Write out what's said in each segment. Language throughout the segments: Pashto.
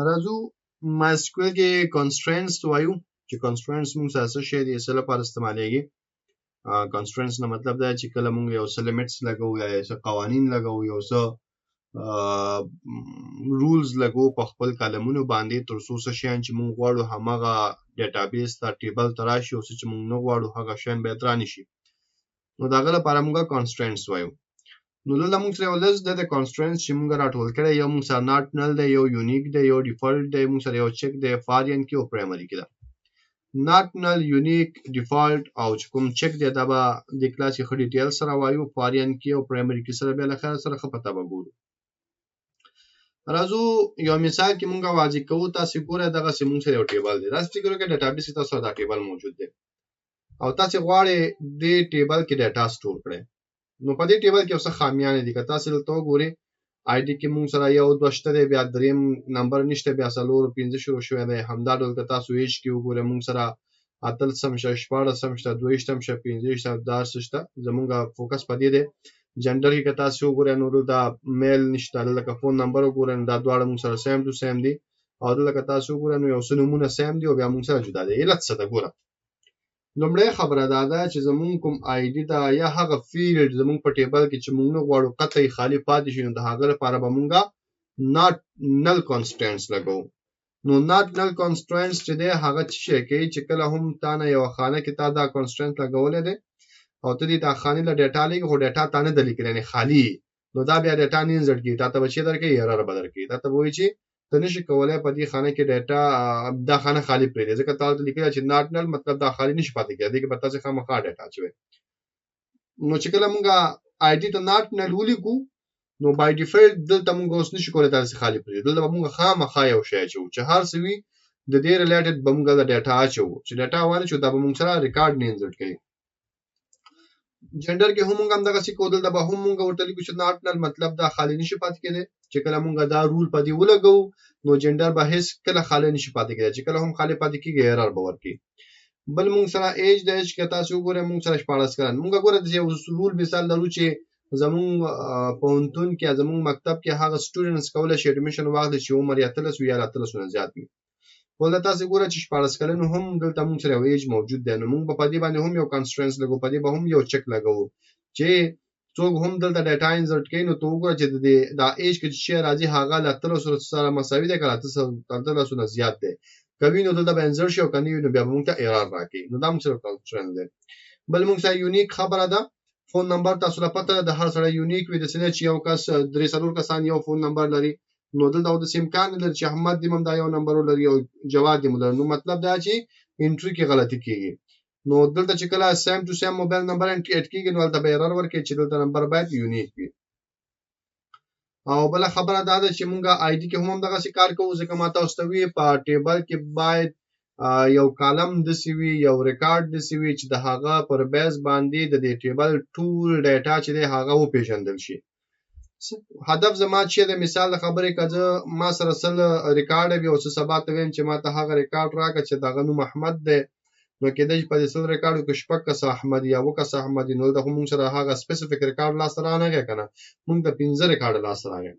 راځو MySQL کې constraints وایو چې constraints موږ څه شی دي څه لپاره استعمالېږي. constraints نه مطلب دا چې کله موږ یو څه limits لګو یا یو څه قوانین لګو یو څه رولز لګو په خپل کالمونو باندې تر څو څه شیان چې موږ غواړو هماغه ډیټابیس ته ټیبل ته راشي او څه چې موږ نه غواړو هغه شیان باید رانشي. نو د هغه لپاره موږ constraints وایو. نو دلته موږ سره یو لیست دی د constraints چې موږ راټول کړی یو موږ سره not null دی یو unique دی یو default دی موږ سره یو check دی foreign کې او primary کې ده. not null unique default او چې کوم check دی دا به د کلاس کې خړي ډیټیل سره وایو foreign کې او primary کې سره به له خیر سره خپته به ګورو. راځو یو مثال کې موږ واضح کوو. تاسو ګورئ دغه سیمون سره یو ټیبل دی. راځي ګورئ کې ډیټابیس کې تاسو دا ټیبل موجود دی او تاسو غواړئ د ټیبل کې ډیټا سٹور کړئ. نو په دې ټیبل کې اوسه خامیان دي که تاسو دلته وګورئ آی ډي کې موږ سره یو دوه شته دی بیا دریم نمبر نشته بیا څلور پنځه شروع شوی دی. همدا ډول که تاسو ایج کې وګورئ موږ سره اتلسم شته شپاړسم شته دویشتم شته پنځه داسې شته. زموږ فوکس په دې دی. جنډر کې که تاسو وګورئ نو دا میل نشته. دلته فون نمبر وګورئ دا دواړه موږ سره سیم ټو سیم دي او دلته که تاسو وګورئ نو یو څه نومونه سیم دي او بیا موږ سره جدا دي. علت څه ده ګوره. لومړی خبره دا ده چې زمونږ کوم آی ډي ده یا هغه فیلډ زمونږ په ټیبل کې چې موږ نه غواړو قطعي خالي پاتې شي نو د هغه لپاره به موږ not null constraints لګو. نو not null constraints چې دی هغه څه شی کوي چې کله هم تا نه یو خانه کې تا دا constraint لګولې دی او ته دې دا خانې له ډیټا لګي خو ډیټا تا نه د لیکل یعنی خالي نو دا بیا ډیټا نه انزرټ کیږي. تا ته به چې درکې ایرر به درکې. تا ته به وایي چې ته نشي کولای په دې خانه کې ډیټا دا خانه خالی پرېږدي ځکه تا ته لیکل چې not null مطلب دا خالی نشي پاتې کېدی کې به تاسو خامخا ډیټا اچوي. نو چې کله موږ آی ډي ته not null ولیکو نو بای ډیفالت دلته موږ اوس نشو کولای تاسو خالی پرېږدو. دلته موږ خامخا یو شی اچو چې هر څه وي د دې ریلیټډ به موږ د ډیټا اچو چې ډیټا وانه چې دا به موږ سره ریکارډ نه انزرټ کوي. جنډر کې هم موږ هم دغه څه کوو. دلته به هم موږ ورته لیکو چې not null مطلب دا خالی نشي پاتې کېدی. چې کله موږ دا رول په دې ولګو نو جنډر به هیڅ کله خالی نشي پاتې کېدی. چې کله هم خالی پاتې کېږي ایرر به ورکړي. بل موږ سره ایج د ایج کې تاسو وګورئ موږ سره 14 کلن. موږ ګوره د یو رول مثال لرو چې زمون پونتون کې زمون مکتب کې هغه سټوډنټس کولای شي اډمیشن واخلي چې عمر یې 13 یا 13 نه زیات وي. ولدا تاسو ګوره چې 14 کلن هم دلته موږ سره ایج موجود دی. نو موږ په دې باندې هم یو کنسترنټس لګو په دې به هم یو چک لګو چې څوک هم دلته ډیټا انزرټ کوي نو ته وګوره چې دا ایج کې چې راځي هغه له 13 سره مساوي دی که 13 نه زیات دی. کوي نو دلته به انزرټ شي او کني نو بیا موږ ته ایرر راکړي. نو دا موږ سره کنسترنټ دی. بل موږ سره یونیک خبره ده. فون نمبر تاسو لا پته د هر سره یونیک وي د سینه چې یو کس درې څلور کسان یو فون نمبر لري نو دلته د امکان لري چې احمد دې هم دا یو نمبر لري او جواد دې لري. نو مطلب دا چې انټری کې غلطي کیږي. نو دلته چې کله سیم ټو سیم موبایل نمبر انټر کیږي نو دلته به ایرر ورکړي چې دلته نمبر باید یونیک وي. او بل خبره دا ده چې مونږه آی ډي کې هم دغه کار کوو ځکه ما تاسو ته وی په ټیبل کې باید یو کالم د سیوی یو ریکارډ د سیوی چې د هغه پر بیس باندې د دې ټیبل ټول ډیټا چې د هغه و پیژندل شي. هدف زما چې د مثال خبرې کړه ما سره سل ریکارډ وي او څه سبا ته ویم چې ما ته هغه ریکارډ راکړه چې دغه نوم احمد دی نو کېدای شي په دې سل ریکارډو کې شپږ کس احمد یا و کس احمد نو د هم سره هغه سپیسیفیک ریکارډ لاس را نه غي کنه موږ د 15 ریکارډ لاس راغی.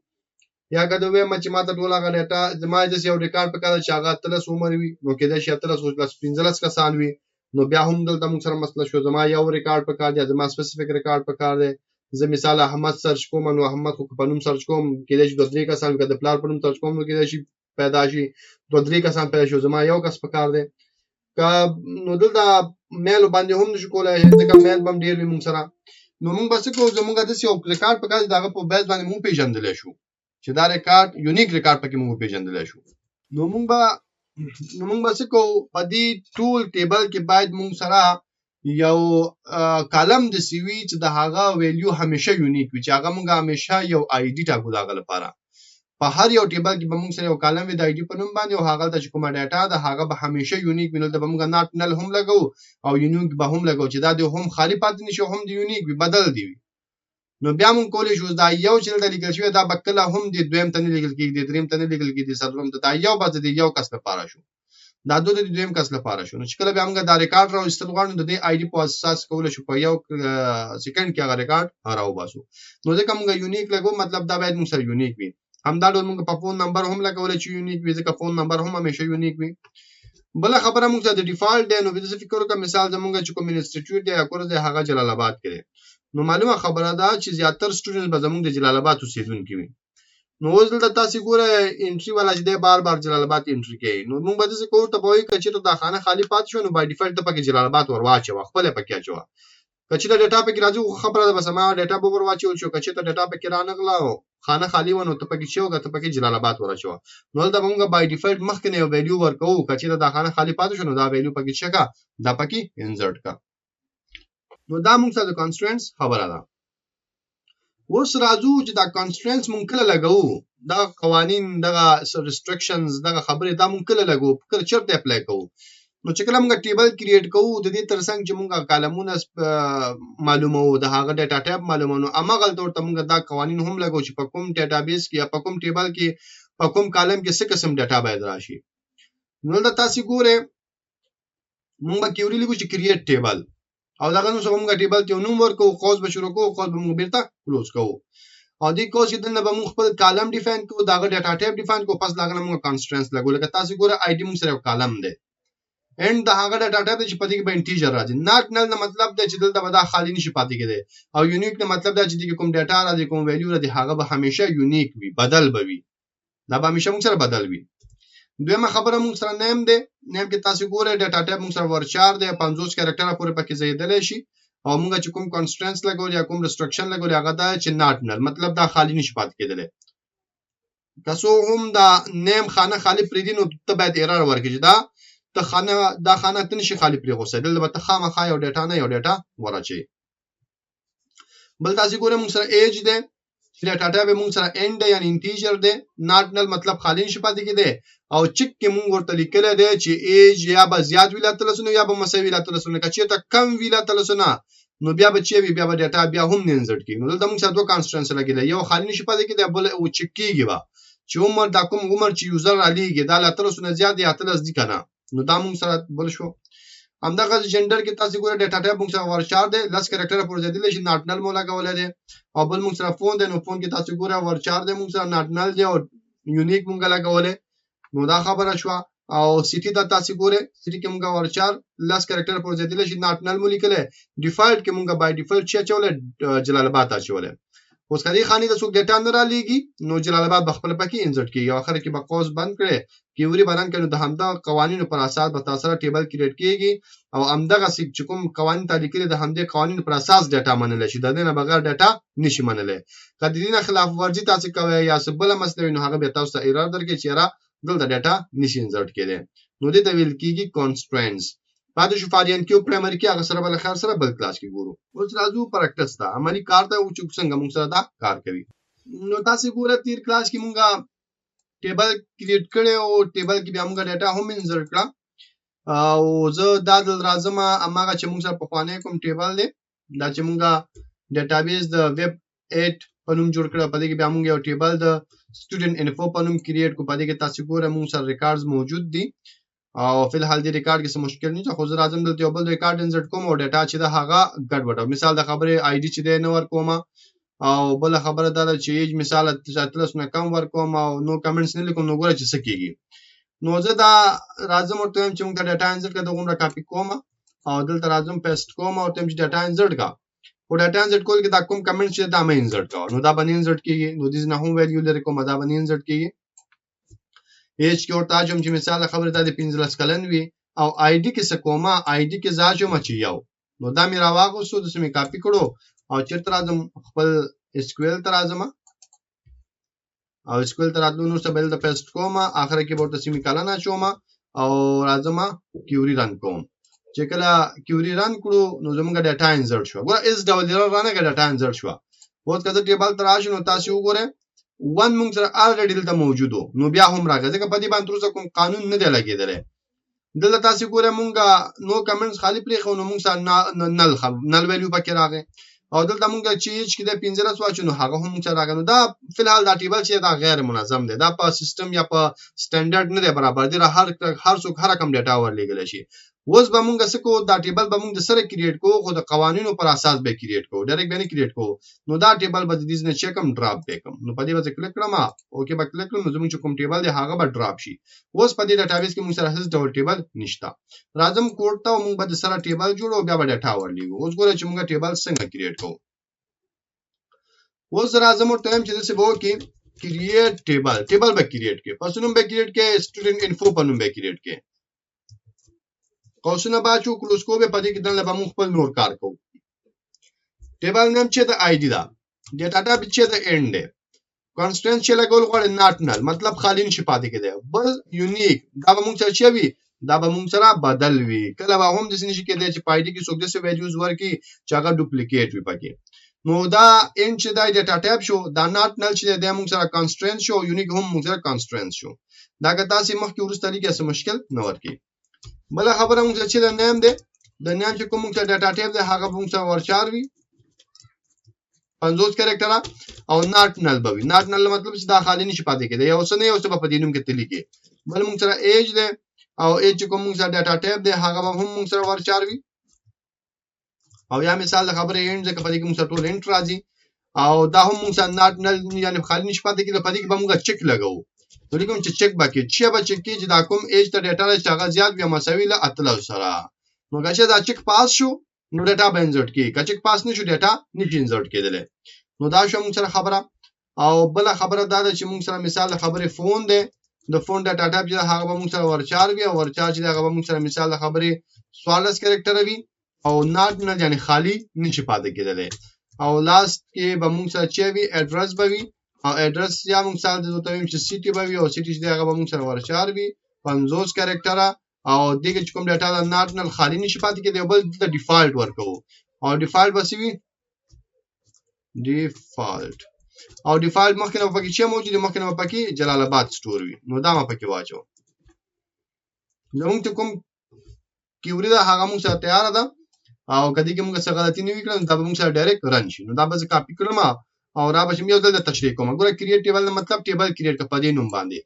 یا که دوی ما چې ما ته ټول هغه ډیټا زما د یو ریکارډ په کار چې هغه 13 عمر وي نو کېدای شي 13 پلس 15 کسان وي نو بیا هم دلته موږ سره مسله شو. زما یو ریکارډ په کار دی زما سپیسیفیک ریکارډ په کار دی. زه مثال احمد سرچ کوم نو احمد خو په نوم سرچ کوم کېدای شي 2-3 کسان د پلار په نوم سرچ کوم نو کېدای شي پیدا شي 2-3 کسان پیدا شي. زما یو کس په کار دی نو دلته میل باندې هم نشو کولای ځکه میل بم ډیر وي موږ سره. نو موږ بس کوو زموږ د یو ریکارډ په کار دغه په بیس باندې موږ پیژندل شو چې دا ریکارډ یونیک ریکارډ پکې موږ پیژندل شو. نو موږ بس کوو په دې ټول ټیبل کې باید موږ سره یو کالم د سی وی چې د هغه ویلیو همیشه یونیک وي چې هغه موږ همیشه یو آی ډي ټاګو دغه لپاره. په هر یو ټیبل کې به موږ سره یو کالم وي د آی ډي په نوم باندې او هغه د کومه ډیټا ده هغه به همیشه یونیک وي. نو د موږ ناٹ نل هم لګو او یونیک به هم لګو چې دا د هم خالی پاتې نشي هم د یونیک وي بدل دی. نو بیا موږ کولای شو دا یو چې د لیکل شوی دا بکله هم د دویم تنه لیکل کېږي د دریم تنه لیکل کېږي د سرلوم ته دا یو باز د یو کس لپاره شو دا دوه د دویم کس لپاره شو. نو چې کله بیا موږ دا ریکارډ راو استل غواړو د دې آی ډي په اساس کولای شو په یو سکند کې هغه ریکارډ راو باسو. نو ځکه موږ یونیک لګو مطلب دا باید موږ سره یونیک وي همدا ډول موږ په فون نمبر هم لګولای چې یونیک وي ځکه فون نمبر هم همیشه یونیک وي بل خبره موږ د ډیفالت دی نو به څه فکر وکړم مثال زموږ چې کوم انسټیټیوټ دی یا کورس دی هغه جلال آباد کې نو معلومه خبره ده چې زیاتره سټوډنټ به زموږ د جلال آباد اوسیدونکي وي نو اوس دلته تاسو ګوره انټری والا چې دی بار بار جلال آباد انټری کوي نو موږ به څه کوو ته به وایي چې دا خانه خالی پات شو نو بای ډیفالت ته پکې جلال آباد ور واچو خپل پکې اچو کچې دا ډیټا پکې راځي خبره ده بس ما ډیټا به ور واچول شو کچې ته ډیټا پکې رانغلاو خانه خالی ونه ته پکې شو ته پکې جلال آباد ورچو نو دا موږ بای ډیفالت مخکې یو ویلیو ورکو کچې دا خانه خالی پات شو نو دا ویلیو پکې شګه دا پکې انسرټ کا نو دا موږ سره د کانسترنټس خبره ده اوس راځو چې دا کانسترنټس مونږ کله لګو دا قوانین دغه ریستریکشنز دغه خبره دا مونږ کله لګو کله چرته اپلای کوو نو چې کله موږ ټیبل کریټ کوو د دې ترڅنګ چې موږ کالمونه معلومو د هغه ډیټا ټایپ معلومو امغه تور ته موږ دا قوانین هم لګو چې په کوم ډیټابیس کې یا په کوم ټیبل کې په کوم کالم کې څه قسم ډیټا باید راشي نو دا تاسو ګوره موږ کیوري لګو چې کریټ ټیبل او دا غنو څنګه موږ ټیبل ته نوم ورکو قوس به شروع کوو قوس به موږ بیرته کلوز کوو او دې کوس کې دنه به موږ خپل کالم ډیفاین کوو دا ډیټا ټایپ ډیفاین کوو پس دا غنه موږ کانسترنټس لګو لکه تاسو ګوره آی ډي موږ سره کالم دی and دا هغه ډیټا ټایپ چې پدې کې به انټیجر راځي ناٹ نل نه مطلب دی چې دلته به دا خالی نشي پاتې کېده او یونیک نه مطلب دا چې کوم ډیټا راځي کوم ویلیو راځي هغه به همیشه یونیک وي بدل به وي دا به همیشه موږ سره بدل وي دویمه خبره موږ سره نیم دی نیم کې تاسو ګوره ډیټا ټایپ موږ سره ورچار دی 50 کریکټر پورې پکې زیاتل شي او موږ چې کوم کانسترنټس لګول یا کوم ریستریکشن لګول هغه دا چې ناٹ نل مطلب دا خالی نشي پاتې کېدل کسو هم دا نیم خانه خالی پریدي نو ته باید ایرر ورکړي دا خانه تنشي خالی پرې غوسه دل به خامخا یو ډیټا نه یو ډیټا ورچي بل تاسو ګوره موږ سره ایج دی ډیټا ټایپ موږ سره اند یعنی انټیجر دی ناٹ نل مطلب خالی نشي پاتې کېده او چک کې موږ ورته لیکل دی چې ایج یا به زیات ویلاتل سونه یا به مساوي ویلاتل سونه کچې ته کم ویلاتل سونه نو بیا به چې بیا به ډیټا بیا هم نه انسرټ کیږي نو دلته موږ سره دوه کانسترنټس لګیدل یو خالی نشي پاتې کېده بل او چک کیږي چې عمر دا کوم عمر چې یوزر علیږي دا لاتل سونه زیات یا تل ځدی کنه نو دا موږ سره بل شو همدغه جندر کې تاسو ګوره ډیټا ټایپ موږ سره ورچار دی لس کریکټر پورې زیاتل شي ناٹ نل مولا کولای دی او بل موږ سره فون دی نو فون کې تاسو ګوره ورچار دی موږ سره ناٹ نل دی او یونیک موږ لګولې نو دا خبره شو او سیټي دا تاسو ګوره سیټي کې موږ ورچار لس کریکټر پورې زیاتل شي ناٹ نل مو لیکل ډیفالت کې موږ بای ډیفالت چې چولې جلال آباد اچولې اوس کدي خاني د څوک ډیټا نه را لېږي نو جلال آباد بخپل پکې انسرټ کیږي او اخر کې به قوس بند کړي کیوري بدن کړي د همدا قوانینو پر اساس به تاسو سره ټیبل کریټ کیږي او همدغه چې کوم قوانین تعلیق کړي د همدې قوانینو پر اساس ډیټا منل شي د دې نه بغیر ډیټا نشي منل کدي دینه خلاف ورزي تاسو کوي یا سبل مسله نو هغه به تاسو ته ایرر درکې چې را دلته ډیټا نشي انسرټ کېده نو دې ته ویل کیږي کانسترنټس پاتې شو فاریان کیو پرایمری کې هغه سره بل خیر سره بل کلاس کې ګورو اوس راځو پریکټس ته عملی کار ته او چې څنګه موږ سره دا کار کوي نو تاسو ګوره تیر کلاس کې موږ ټیبل کریټ کړي او ټیبل کې بیا موږ ډیټا هم انسرټ کړه او زه دا دل راځم اماغه چې موږ سره په خوانې کوم ټیبل دی دا چې موږ ډیټابیس د ویب 8 په نوم جوړ کړه په دې کې بیا موږ یو ټیبل د سټوډنټ انفو په نوم کریټ کو په دې کې تاسو ګوره موږ سره ریکارډز موجود دي او فی الحال دې ریکارډ کې څه مشکل نه خو زه راځم دلته یو بل ریکارډ انسرټ کوم او ډیټا چې دا هغه ګډوډ مثال د خبره آی ډي چې دی نو ور کوم او بل خبره دا چې ایج مثال اتلس نه کم ور کوم او نو کمنټس نه لیکم نو ګوره چې څه کیږي نو زه دا راځم او ته چې موږ ډیټا انسرټ کړو کومه کاپی کوم او دلته راځم پیسټ کوم او ته چې ډیټا انسرټ کا او ډیټا انسرټ کول کې دا کوم کمنټ چې دا مې انسرټ کا نو دا باندې انسرټ کیږي نو دې نه هم ویلیو لري کوم دا باندې انسرټ کیږي ایج کې ورته اجم چې مثال خبره ده د 15 کلن وي او آی ډي کې څه کومه آی ډي کې ځاجو مچ یو نو دا مې راواغوسو د سمې کاپی کړو او چیرته راځم خپل اس کیو ال ته راځم او اس کیو ال ته راتلو نو څه بل د پیسټ کوم اخر کې ورته سمې کلن اچوم او راځم کیوري رن کوم چې کله کیوري رن کړو نو زموږ ډیټا انسرټ شو ګوره اس ډبل ایرر رانه ډیټا انسرټ شو اوس کله ټیبل تر راشي نو تاسو وګوره 1 موږ سره الریډي دلته موجودو نو بیا هم راغی ځکه په دې باندې تر اوسه کوم قانون نه دی لګیدل دلته تاسو ګوره موږ نو کمنټس خالی پرې خو نو موږ سره نل ویلیو پکې راغی او دلته موږ چې کې د 15 واچو نو هغه هم سره راغی نو دا فلحال دا ټیبل چې دا غیر منظم دی دا په سیستم یا په سټانډرډ نه دی برابر دی هر څوک هر رقم ډیټا ورلېږل شي اوس به مونږ څه کوو دا ټیبل به مونږ د سره کریټ کوو خو د قوانینو پر اساس به کریټ کوو ډایرکټ به نه کریټ کوو نو دا ټیبل به د دې نه چیکم ډراپ وکم نو په دې به کلیک کړم اوکې به کلیک کړم نو زموږ کوم ټیبل دی هغه به ډراپ شي اوس په دې ډیټابیس کې مونږ سره هیڅ ډول ټیبل نشته راځم کوډ ته مونږ به د سره ټیبل جوړو بیا به ډاټا ورلیږو اوس ګوره چې مونږ ټیبل څنګه کریټ کوو اوس راځم ورته چې څه به وکړي کریټ ټیبل به کریټ کې پس نوم به کریټ کې سټوډنټ انفو په نوم به کریټ کې قوسونه باچو کلوز کو به پدې کې دنه به مونږ خپل نور کار کوو ټیبل نیم چې د آی ډی دا ډیټا ټایپ چې د اینډ دی کانسټنټ چې لګول غواړي ناٹ نل مطلب خالی نشي پاتې کېدی بل یونیک دا به مونږ سره چوي دا به مونږ سره بدل وي کله به هم د سنشي کېدی چې پای ډی کې څوک د څه ویلیوز ورکي چې هغه ډوپلیکیټ وي پکې نو دا اینډ چې د ډیټا ټایپ شو دا ناٹ نل چې د مونږ سره کانسټنټ شو یونیک هم مونږ سره کانسټنټ شو دا که تاسو مخکې ورسته لیکه څه مشکل نه ورکی بل خبره مونږ چې د نیم دی د نیم چې کوم مونږ ته ډیټا ټایپ دی هغه مونږ سره ورچار وي 50 کریکټر او ناٹ نل به وي ناٹ نل مطلب چې دا خالی نشي پاتې کېدی یو څه نه یو څه په دې نوم کې تللی کې بل مونږ سره ایج دی او ایج چې کوم مونږ سره ډیټا ټایپ دی هغه هم مونږ سره ورچار وي او یا مثال د خبره اینډ ځکه په دې کې مونږ سره ټول انټ راځي او دا هم مونږ سره ناٹ نل یعنی خالی نشي پاتې کېدی په دې کې به مونږ چک لګاو نو کوم چې چک باکې چې به چک کې چې دا کوم ایج ته ډیټا چې هغه زیات وي مساوي له اتل سره نو چې دا چک پاس شو نو ډیټا به انسرټ کی کچک پاس نشو ډیټا نشي انسرټ کېدل نو دا شو موږ سره خبره او بل خبره دا ده چې موږ سره مثال خبره فون ده د فون ډیټا ټایپ چې هغه به موږ سره ورچار وي او ورچار چې هغه به موږ سره مثال خبره سوالس کریکټر وي او ناٹ نه یعنی خالی نشي پاتې کېدل او لاست کې به موږ سره چې وي اډرس به وي او اډرس یا موږ سره د دوتویم چې سیټي به وي او سیټي چې هغه به موږ سره ورچار وي 50 کریکټر او دغه چې کوم ډیټا د ناٹ نه خالی نشي پاتې کېدل بل د ډیفالت ورکو او ډیفالت بس وي ډیفالت او ډیفالت مخکې نه پکې چې موجود مخکې نه پکې جلال آباد سٹور وي نو دا ما پکې واچو زموږ ته کوم کیوري دا هغه موږ سره تیار ده او کدی کې موږ څه غلطي نه وکړو دا به موږ سره ډایرکټ رن شي نو دا به کاپی کړم او را به یو ځل د تشریح کوم ګوره کریټ ټیبل مطلب ټیبل کریټ په دې نوم باندې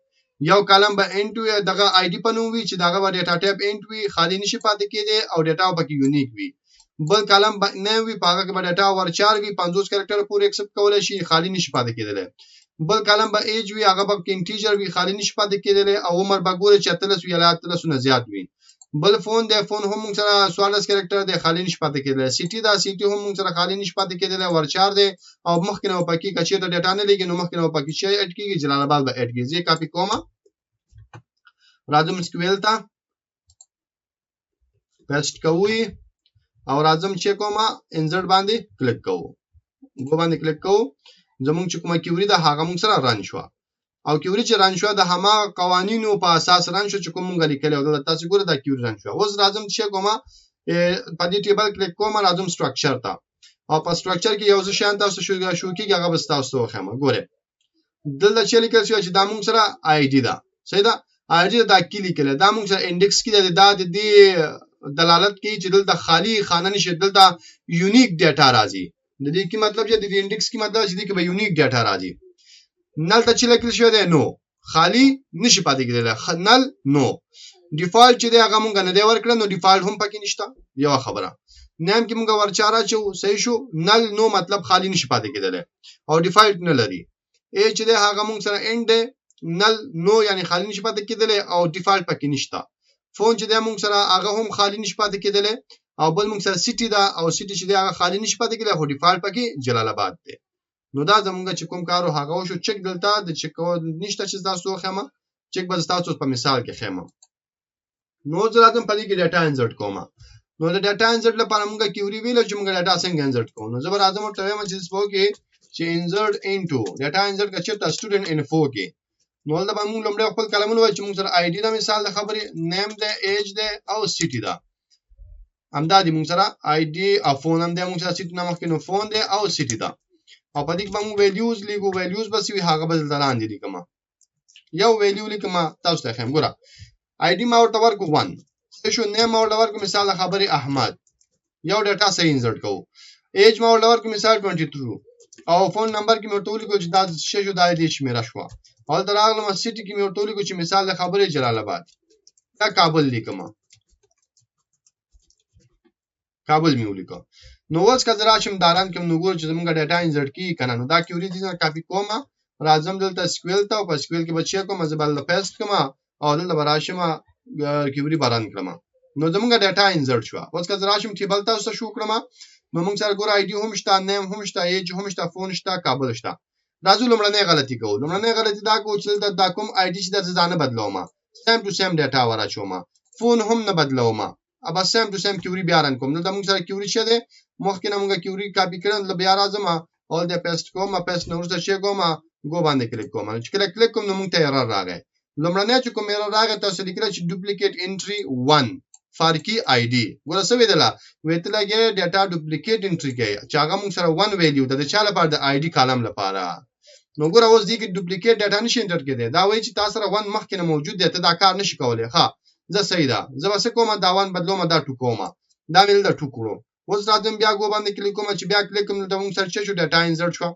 یو کالم به انټ وي دغه آی ډی په نوم وي چې دغه ډیټا ټایپ انټ وي خالی نشي پاتې کېدی او ډیټا پکې یونیک وي بل کالم نه وي پاګه کې به ډیټا ورچار وي 50 کریکټر پورې ایکسپټ کولای شي خالی نشي پاتې کېدل بل کالم به ایج وي هغه به انټیجر وي خالی نشي پاتې کېدل او عمر به ګوره چې 30 وی یا 30 نه زیات وي بل فون دی فون هم موږ سره 14 کریکټر دی خالی نشي پاتې کېدل سیټي دا سیټي هم موږ سره خالی نشي پاتې کېدل ورچار دی او مخکې نو پکې کچې ته ډیټا نه لګي نو مخکې نو پکې شي اډ کېږي جلال آباد به اډ کېږي کاپی کومه راځم سکویل ته پیسټ کوی او راځم چې کومه انسرټ باندې کلیک کوو غو باندې کلیک کوو زمونږ چې کومه کیوري دا هغه موږ سره ران شو او کیوري چې ران شو د هما قوانینو په اساس ران شو چې کوم موږ لیکل او تاسو ګوره دا کیوري ران شو اوس راځم چې کومه په دې ټیبل کلیک کوم راځم سټراکچر ته او په سټراکچر کې یو څه شان تاسو شو کې هغه بس تاسو خمه ګوره دلته چې لیکل شو چې دا موږ سره آی ډی دا صحیح دا آی ډی دا کې لیکل دا موږ سره انډیکس کې دا د دې دلالت کوي چې دلته خالی خانه نشي دلته یونیک ډیټا راځي د دې کې مطلب چې د انډیکس کې مطلب چې د کې به یونیک ډیټا راځي نل ته چې لیکل شوی دی نو خالی نشي پاتې کېدل نل نو ډیفالت چې دی هغه مونږ نه دی ورکړل نو ډیفالت هم پکې نشته یو خبره نیم کې مونږ ورچاره چې صحیح شو نل نو مطلب خالی نشي پاتې کېدل او ډیفالت نه لري ا چې دی هغه مونږ سره اند نل نو یعنی خالی نشي پاتې کېدل او ډیفالت پکې نشته فون چې دی مونږ سره هغه هم خالی نشي پاتې کېدل او بل مونږ سره سیټي دا او سیټي چې دی هغه خالی نشي پاتې کېدل هو ډیفالت پکې جلال آباد دی نو دا زمونږ چې کوم کارو هغه شو چک دلته د چک نشته چې تاسو خمه چک به تاسو په مثال کې خمه نو زراتم پدې کې ډاټا انسرټ کوم نو د ډاټا انسرټ لپاره موږ کیوري ویل چې موږ ډاټا څنګه انسرټ کوو نو زبر اعظم ورته وایم چې سپو کې چې انسرټ انټو ډاټا انسرټ کچې ته سټوډنټ انفو کې نو دا به موږ لمړی خپل کلمونه وای چې موږ سره آی ډی دا مثال د خبرې نیم ده ایج ده او سیټي ده همدا دي موږ سره آی ډی او فون هم ده موږ سره سیټي نامه کې نو فون ده او سیټي ده او په دې کې موږ ویلیوز لیکو ویلیوز بس وی هغه بدل لاندې لیکم یو ویلیو لیکم تاسو ته هم ګوره آی ډی ما ورته ورکو 1 شو نیم ما ورته ورکو مثال خبرې احمد یو ډاټا صحیح انسرټ کوو ایج ما ورته ورکو مثال 22 او فون نمبر کې مې ورته ولیکو چې دا شې دا دې شمیره شو او دراغله سیټي کې مې ورته ولیکو چې مثال خبرې جلال آباد دا کابل لیکم کابل می ولیکو نو اوس که راشم داران کوم نو ګور چې زمونږ ډاټا انسرټ کی کنه نو دا کیوري دي نه کاپی کوم راځم دلته سکویل ته او په سکویل کې بچی کوم زبل پیسټ کوم او دلته براشم کیوري باران کړم نو زمونږ ډاټا انسرټ شو اوس که راشم ټیبل تاسو شو کړم نو موږ سره ګور آی ډي هم شته نیم هم شته ایج هم شته فون شته کابل شته راځو لمړنۍ غلطي کوو لمړنۍ غلطي دا کوو چې دا کوم آی ډي چې د ځانه بدلوم سیم ټو سیم ډاټا ورچوم فون هم نه بدلوم ابا سیم ټو سیم کیوري بیا رن کوم نو د موږ سره کیوري شه ده مخکې نه موږ کیوري کاپی کړل ل بیا راځم اول د پیسټ کوم پیسټ نو ورته شي کوم ګو باندې کلیک کوم چې کلیک کوم نو موږ ته ایرر راغی لمړنۍ چې کوم ایرر راغی تاسو لیکل چې ډوپلیکیټ انټری 1 فارکی آی ډي ګور څه ویدله ویتلګه ډاټا ډوپلیکیټ انټری کې چې هغه موږ سره 1 ویلیو د چا لپاره د آی ډي کالم لپاره نو ګور اوس دې کې ډوپلیکیټ ډاټا نشي انټر کېده دا وایي چې تاسو سره 1 مخکې نه موجود دی ته دا کار نشي کولای ها زه صحیح ده زه بس کومه دا 1 بدلوم دا 2 کومه دا ویل دا 2 کړو اوس راځم بیا ګو باندې کلیک کوم چې بیا کلیک کوم ته موږ سرچ شو ډاټا انسرټ شو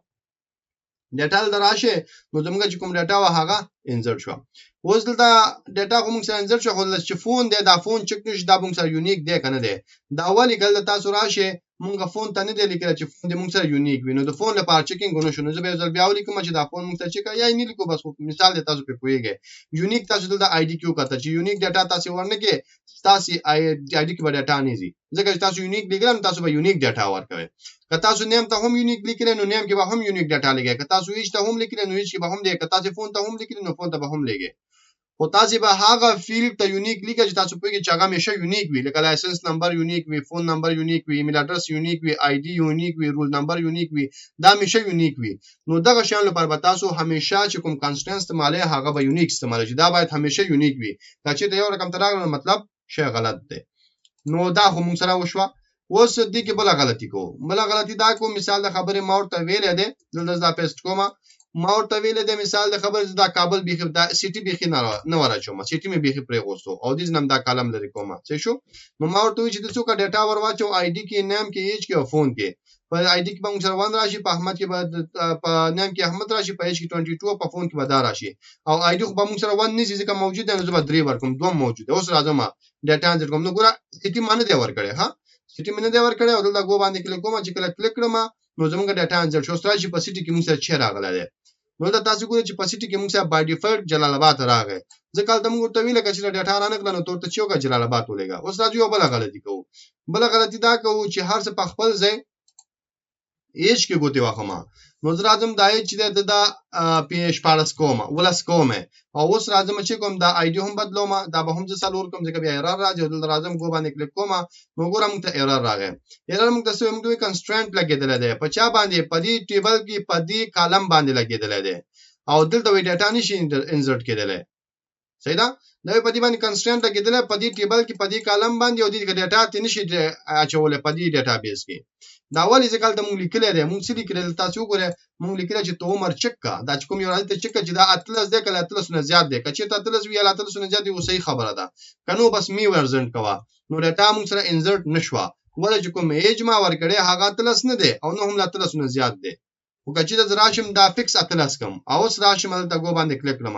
ډاټا دراشه نو زموږ چې کوم ډاټا وه هغه انسرټ شو اوس دلته ډاټا کوم سره انسرټ شو خو چې فون دی دا فون چک نشي دا موږ سره یونیک دی کنه دی دا اولی کله تاسو راشه موږ فون ته نه دی لیکل چې فون دی موږ سره یونیک وي نو د فون لپاره چیکینګ غو شو نو زه به ځل بیا ولیکم چې دا فون موږ ته چیک یا نه لیکو بس مثال دی تاسو په کویږي یونیک تاسو دلته آی ډي کیو کته چې یونیک ډاټا تاسو ورنه کې تاسو آی ډي کې ډاټا نه زی ځکه چې تاسو یونیک لیکل تاسو به یونیک ډاټا ورکوي که تاسو نیم ته هم یونیک لیکل نو نیم کې به هم یونیک ډاټا لګي که تاسو هیڅ ته هم لیکل نو هیڅ کې به هم دی که تاسو فون ته هم لیکل نو فون ته به هم لګي خو تاسو به هغه فیلډ ته یونیک لیکل چې تاسو پوهیږئ چې هغه همیشه یونیک وي لکه لایسنس نمبر یونیک وي فون نمبر یونیک وي ایمیل اډرس یونیک وي آی ډي یونیک وي رول نمبر یونیک وي دا همیشه یونیک وي نو دغه شیان لپاره به تاسو همیشه چې کوم کانسټنټ استعمالوي هغه به یونیک استعمالوي چې دا باید همیشه یونیک وي دا چې یو رقم تراغله مطلب شی غلط دی نو دا خو موږ سره وشو اوس دې کې بل غلطي کو بل غلطي دا کو مثال د خبره مور ته ویل دی دلته دا پیسټ کومه ما ورته ویل د مثال د خبر دا کابل بيخي دا سيټي بيخي نه ورچوم سيټي مې بيخي پرې غوستو او دې نم دا کالم لري کومه څه شو نو ما ورته چې د څوک ډاټا ورواچو آی ډي کې نیم کې ایج کې او فون کې په آی ډي کې موږ سره 1 راشي په احمد کې بعد په نیم کې احمد راشي په ایج کې 22 په فون کې به دا راشي او آی ډي خو به موږ سره 1 نه ځکه موجود دی نو زه به 3 ورکوم دوه موجود اوس راځم ډاټا انټر کوم نو ګوره سيټي مانه دی ورکړي ها سيټي مانه دی ورکړي او دلته ګو باندې کلیک کوم چې کلیک کړم نو زموږ ډاټا انټر شو ستاسو په سيټي کې موږ سره چیر راغله دی نو دا تاسو ګورئ چې په سيټي کې موږ سره بای ډیفالت جلال آباد راغی ځکه دا موږ ته ویل چې ډاټا را نکړه نو تورته چوکا جلال آباد ولګا اوس راځو یو بل غلطي کوو بل غلطي دا کوو چې هر څه په خپل ځای ایج کې ګوتې واخما نو راځم دای چې دا پیش پارس کومه ولس کومه او اوس راځم چې کوم دا آی ډي هم بدلوم دا به هم ځ سالور کوم ځکه بیا ایرر راځي دل راځم ګو باندې کلیک کوم نو ګورم ته ایرر راغی ایرر موږ تاسو موږ دوی کنسټرنټ لګیدل دی په چا باندې په دې ټیبل کې په دې کالم باندې لګیدل دی او دلته وی ډاټا نشي انسرټ کېدل صحیح ده دا په دې باندې کنسټرنټ لګیدل په دې ټیبل کې په دې کالم باندې او دې ډاټا ته نشي اچول په دې ډاټابیس کې دا ولې ځکه د مونږ لیکل دی مونږ څه لیکل تاسو وګورئ مونږ لیکل چې تو عمر چک کا دا چې کوم یو راځي چک چې دا اتلس دی کله اتلس نه زیات دی کچې ته اتلس وی یا اتلس نه زیات دی صحیح خبره ده کنو بس می ورزنټ کوا نو ډاټا مونږ سره انسرټ نشوا ولې چې کوم ایج ما ورکړې هغه اتلس نه دی او نو هم اتلس نه زیات دی او کچې د راشم دا فکس اتلس کم او اوس راشم د ګو باندې کلیک کړم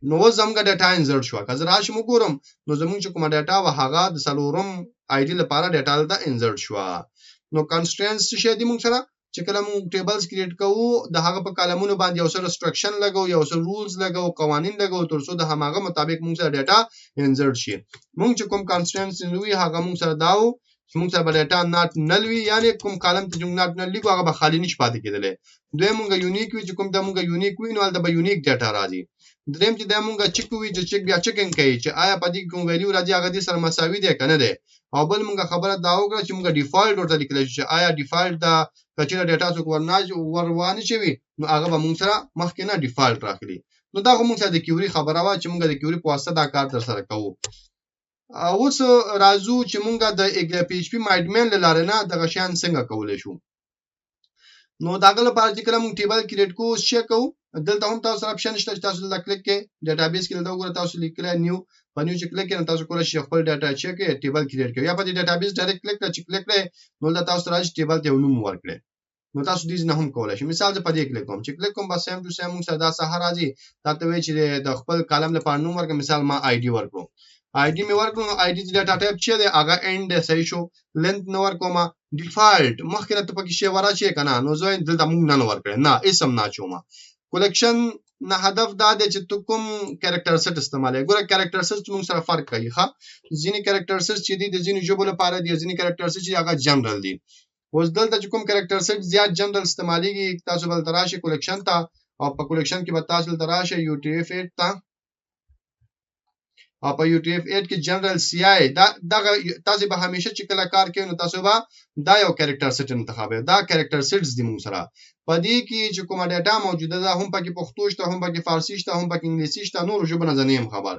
نو زموږ ډاټا انسرټ شو که زه راشم وګورم نو زموږ چې کوم ډاټا و هغه د سلورم آی ډي لپاره ډاټا د انسرټ شو نو کنسټرنټس څه دي موږ سره چې کله موږ ټیبلز کریټ کوو د هغه په کالمونو باندې یو څه ریستریکشن لګو یو څه رولز لګو قوانین لګو تر څو د هماغه مطابق موږ سره ډاټا انسرټ شي موږ چې کوم کنسټرنټس نوې هغه موږ سره داو چې موږ سره ډاټا ناٹ نلوي یعنی کوم کالم ته موږ ناٹ نل لیکو هغه به خالی نش پاتې کېدل دوی موږ یونیک وي چې کوم د موږ یونیک وي نو د به یونیک ډاټا راځي دریم چې د موږ چک وي چې چک بیا چکینګ کوي چې آیا په دې کوم ویلیو راځي هغه دې سره مساوي دی کنه دی او بل موږ خبره دا وکړه چې موږ ډیفالت ورته لیکل چې آیا ډیفالت دا کچره ډاټا څوک ورنه شوی نو هغه به موږ سره مخکې نه ډیفالت راخلي نو دا موږ سره د کیوري خبره وا چې موږ د کیوري په واسطه دا کار تر سره کوو اوس راځو چې موږ د پی ایچ پی مایډمن لاره نه د غشان څنګه کولای شو نو داغه لپاره چې کله موږ ټیبل کریټ کوو چک کوو دلته هم تاسو اپشن شته چې تاسو دلته کلیک کې ډاټابیس کې دلته وګورئ تاسو لیکل نیو په نیو چې کلیک کړئ تاسو کولای شئ خپل ډاټا چک کې ټیبل کریټ کړئ یا په دې ډاټابیس ډایرکټ کلیک کړئ چې کلیک کړئ نو دلته تاسو راځي ټیبل ته نوم ورکړئ نو تاسو دې نه هم کولای شئ مثال ته په دې کلیک کوم چې کلیک کوم بس سیم ټو سیم موږ سره دا سهار راځي تاسو وی چې د خپل کالم لپاره نوم ورکړئ مثال ما آی ډي ورکړم ID مې ورکړو ID د ډاټا ټایپ چې دی هغه end دی صحیح شو length نو ورکوم default مخکې ته پکې شی وراشي کنه نو زه دلته مونږ نه ورکړ نه اسم نه چوما کلیکشن نه هدف دا دی چې تو کوم کریکټر سیټ استعمالوي ګوره کریکټر سیټ موږ سره فرق کوي ښه ځینې کریکټر سیټ چې دي د ځینې ژبو لپاره دي ځینې کریکټر سیټ چې هغه جنرال دي اوس دلته چې کوم کریکټر سیټ زیات جنرال استعماليږي تاسو بل تراشي کلیکشن ته او په کلیکشن کې به تاسو تراشي UTF-8 ته او په UTF-8 کې جنرال CI دا تاسو به همیشه چې کله کار کوي نو تاسو به دا یو کریکټر سیټ انتخابوي دا کریکټر سیټس دي موږ سره په دې کې چې کومه ډاټا موجوده ده هم پکې پښتو شته هم پکې فارسی شته هم پکې انګلیسي شته نور ژبه نه زنیم خبر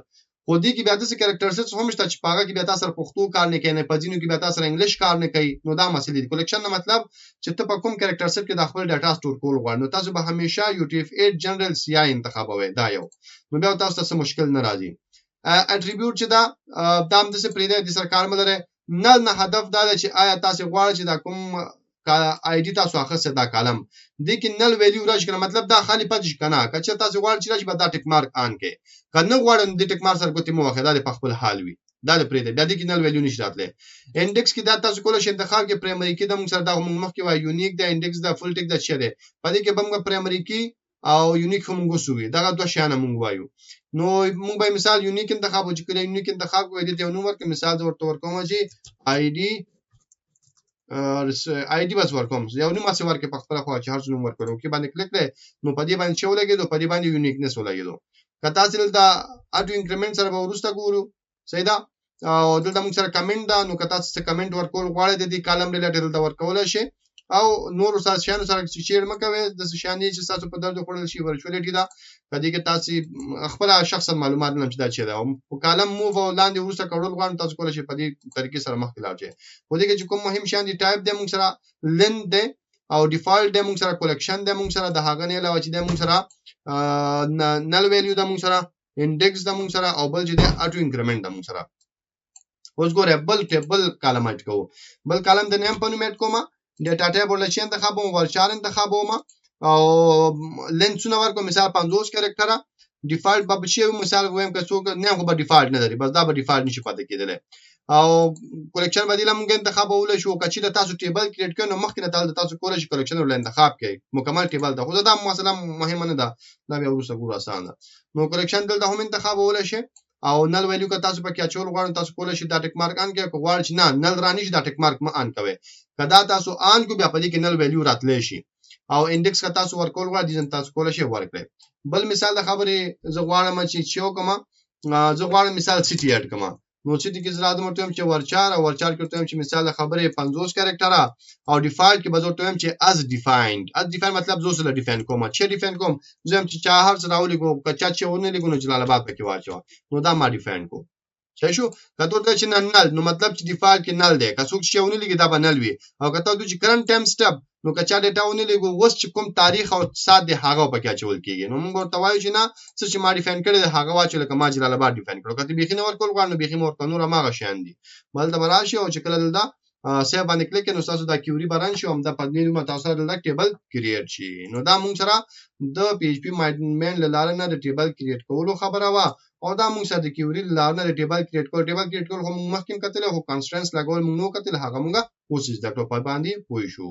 خو دې کې بیا د کریکټر سیټس هم شته چې پاګه کې بیا تاسو پښتو کار نه کوي نه پځینو کې بیا تاسو انګلیش کار نه کوي نو دا مسلې دي کلیکشن نه مطلب چې ته په کوم کریکټر سیټ کې د خپل ډاټا سٹور کول غواړئ نو تاسو به همیشه UTF-8 جنرال CI انتخابوي دا یو نو بیا تاسو ته مشکل نه راځي اټریبیوټ چې دا دام د څه پریده د سرکار ملره نه هدف دا چې آیا تاسو غواړئ چې دا کوم ID تاسو اخیسته دا کالم د کې نل ویلیو راځي کنه مطلب دا خالی پاتې کنه کچې تاسو غواړئ چې راځي به دا ټیک مارک آن کې کنه غواړئ د ټیک مارک سره کوتي مو واخدا د خپل حال وي دا د پریده بیا د کې نل ویلیو نشي راتله انډیکس کې دا تاسو کولای شئ انتخاب کې پرایمري کې د موږ سره دا موږ کې وای یونیک د انډیکس د فل ټیک د چي ده په دې کې به موږ پرایمري کې او یونیک هم غوسوي دا دوه شیان موږ وایو نو موږ به مثال یونیک انتخاب وکړو چې یونیک انتخاب کوی د یو نوم ورکړم مثال ورته ورکوم چې ID بس ورکوم یو نوم څه ورکې په خپل خو چې هر څه نوم ورکړو کې باندې کلیک کړئ نو په دې باندې چې ولګېدو په دې باندې یونیکنس ولګېدو کته تاسو دا اټو انکریمنت سره به ورسته ګورو صحیح ده او دلته موږ سره کمنټ دا نو کته تاسو کمنټ ورکول غواړئ د دې کالم ریلیټډ دلته ورکول شي او نور شیانو سره شیر مکوي د شیانې چې تاسو په درد خوړل شي ورچولیټي دا کدی کې تاسو خپل شخصا معلومات نه چې دا چي دا په کالم موو او لاندې ورسته کول غواړم تاسو کولای شئ په دې طریقې سره مخکې لاړ شئ په دې کې چې کوم مهم شیان دي ټایپ د موږ سره لند ده او ډیفالت د موږ سره کلیکشن د موږ سره د هغه نه علاوه چې د موږ سره نل ویلیو د موږ سره انډیکس د موږ سره او بل چې د اټو انکریمنت د موږ سره اوس ګوره بل ټیبل کالم اټ کوو بل کالم د نیم په نوم اټ کوم ډاټا ټایپ ولچ انتخابوم ورچار انتخابوم او لنسونه ورکو مثال 50 کریکټره ډیفالت به شي مثال وایم که څوک نه خو به ډیفالت نه لري بس دا به ډیفالت نشي پاتې کېدل او کلیکشن بدیل موږ انتخابول شو کچې د تاسو ټیبل کریټ کړو مخکې تاسو کولای شئ کلیکشن ول انتخاب کړئ مکمل ټیبل دا خو دا مثلا مهمه نه ده دا به ورسره ګور آسان ده نو کلیکشن دلته هم انتخابول شي او نل ویلیو که تاسو پکې اچول غواړئ تاسو کولای شئ دا ټیک مارک ان کې کو غواړئ چې نه نل رانی شي دا ټیک مارک ما ان کوي کدا تاسو ان کو بیا پدې کې نل ویلیو راتلی شي او انډیکس که تاسو ورکول غواړئ چې تاسو کولای شئ ورکړئ بل مثال د خبرې زه غواړم چې چیو کوم زه غواړم مثال سیټي اډ کوم نو سیټي کې زړه د مرتم چې ورچار او ورچار کې ته چې مثال د خبرې 50 کریکټره او ډیفالت کې بزو ته چې از ډیفاینډ مطلب زو سره ډیفاین کوم چې ډیفاین کوم زم چې چا هر څه راولې کو کچا چې ونه لګو نو جلال آباد پکې واچو نو دا ما ډیفاین کو صحیح شو کته ته چې نل نو مطلب چې ډیفالت کې نل دی که څوک چې ونه لګي دا به نل وي او کته د چې کرنٹ ټایم سټپ نو کچا ډیټا ونه لګو وس چې کوم تاریخ او سات دی هغه پکې اچول کیږي نو موږ ورته وایو چې نه څه چې ما ډیفاین کړی دی هغه واچو لکه ما جلال آباد ډیفاین کړو کته بيخي نور کول غواړم بيخي مور نور ماغه شان دي بل د براشي او چې کله دلته سیو باندې کلیک نو تاسو دا کیوري بران شو هم د پدنی نو تاسو د ټیبل کریټ شي نو دا موږ سره د PHP مین لاره نه د ټیبل کریټ کولو خبره وا او دا موږ سره د کیوري لاره نه د ټیبل کریټ کول هم مخکې کتل هو کانسترنټس لګول موږ نو کتل هغه موږ اوس د ټاپ باندې پوي شو